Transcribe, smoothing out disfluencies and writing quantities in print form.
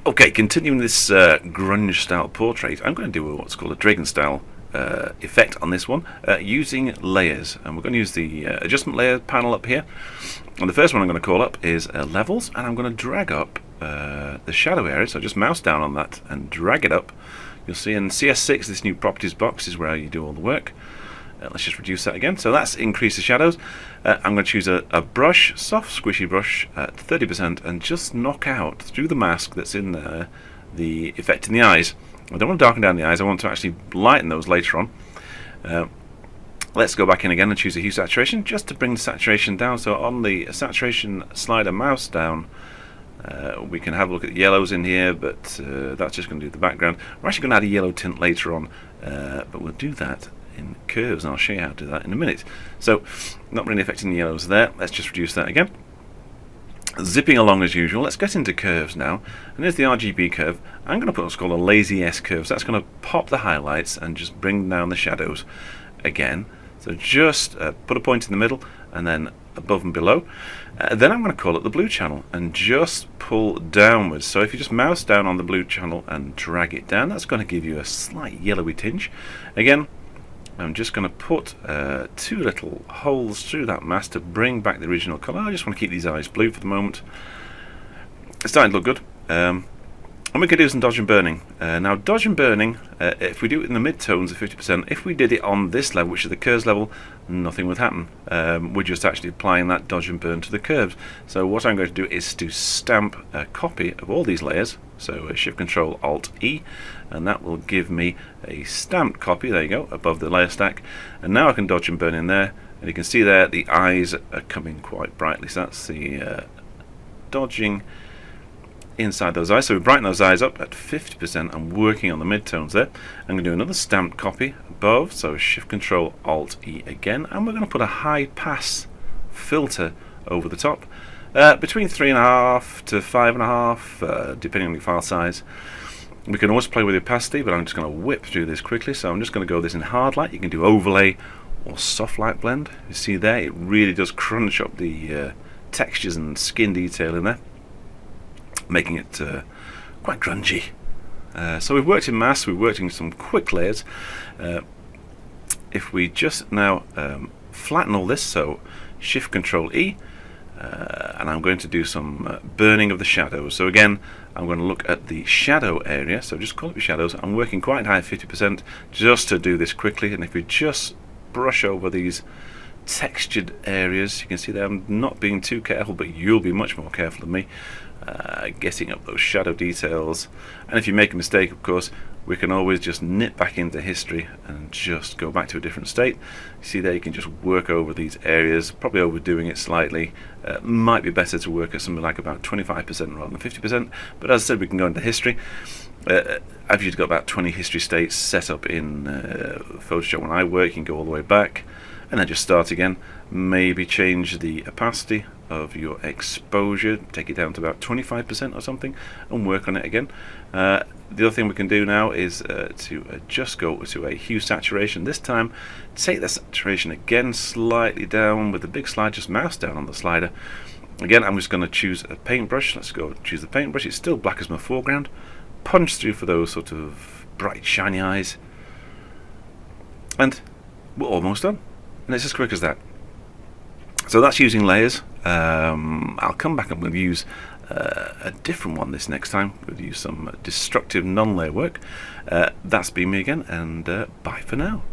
Okay, continuing this grunge style portrait, I'm going to do what's called a Dragan style effect on this one using layers, and we're going to use the adjustment layer panel up here. And the first one I'm going to call up is levels, and I'm going to drag up the shadow area. So just mouse down on that and drag it up. You'll see in CS6 this new properties box is where you do all the work. Let's just reduce that again. So that's increase the shadows. I'm going to choose a brush, soft squishy brush at 30%, and just knock out through the mask that's in there the effect in the eyes. I don't want to darken down the eyes, I want to actually lighten those later on. Let's go back in again and choose a hue saturation just to bring the saturation down. So on the saturation slider, mouse down, we can have a look at the yellows in here, but that's just going to do the background. We're actually going to add a yellow tint later on, but we'll do that in curves, and I'll show you how to do that in a minute. So not really affecting the yellows there. Let's just reduce that again. Zipping along as usual. Let's get into curves now, and here's the RGB curve. I'm going to put what's called a lazy S curve, so that's going to pop the highlights and just bring down the shadows again. So just put a point in the middle and then above and below. Then I'm going to call it the blue channel and just pull downwards. So if you just mouse down on the blue channel and drag it down, that's going to give you a slight yellowy tinge. Again, I'm just going to put two little holes through that mask to bring back the original colour. I just want to keep these eyes blue for the moment. It's starting to look good. And we can do some dodge and burning. Now dodge and burning, if we do it in the mid-tones of 50%, if we did it on this level, which is the curves level, nothing would happen. We're just actually applying that dodge and burn to the curves. So what I'm going to do is to stamp a copy of all these layers. So Shift Control Alt E, and that will give me a stamped copy, there you go, above the layer stack. And now I can dodge and burn in there, and you can see there the eyes are coming quite brightly. So that's the dodging inside those eyes. So we brighten those eyes up at 50%. I'm working on the mid-tones there. I'm going to do another stamped copy above, so Shift Control Alt E again, and we're going to put a high pass filter over the top, between 3.5 to 5.5, depending on your file size. We can always play with the opacity, but I'm just going to whip through this quickly. So I'm just going to go this in hard light. You can do overlay or soft light blend. You see there, it really does crunch up the textures and skin detail in there, making it quite grungy. So we've worked in masks, we've worked in some quick layers. If we just now flatten all this, so Shift Control E, and I'm going to do some burning of the shadows. So again, I'm going to look at the shadow area, so just call it shadows. I'm working quite high, 50%, just to do this quickly. And if we just brush over these textured areas, you can see that I'm not being too careful, but you'll be much more careful than me, getting up those shadow details. And if you make a mistake, of course, we can always just nip back into history and just go back to a different state. You see there, you can just work over these areas, probably overdoing it slightly. Might be better to work at something like about 25% rather than 50%, but as I said, we can go into history. I've usually got about 20 history states set up in Photoshop when I work. You can go all the way back and then just start again. Maybe change the opacity of your exposure, take it down to about 25% or something, and work on it again. The other thing we can do now is to just go to a hue saturation. This time, take the saturation again slightly down with the big slide, just mouse down on the slider. Again, I'm just going to choose a paintbrush. Let's go choose the paintbrush. It's still black as my foreground. Punch through for those sort of bright, shiny eyes. And we're almost done. And it's as quick as that. So that's using layers. I'll come back and we'll use a different one this next time. We'll use some destructive non-layer work. That's been me again, and bye for now.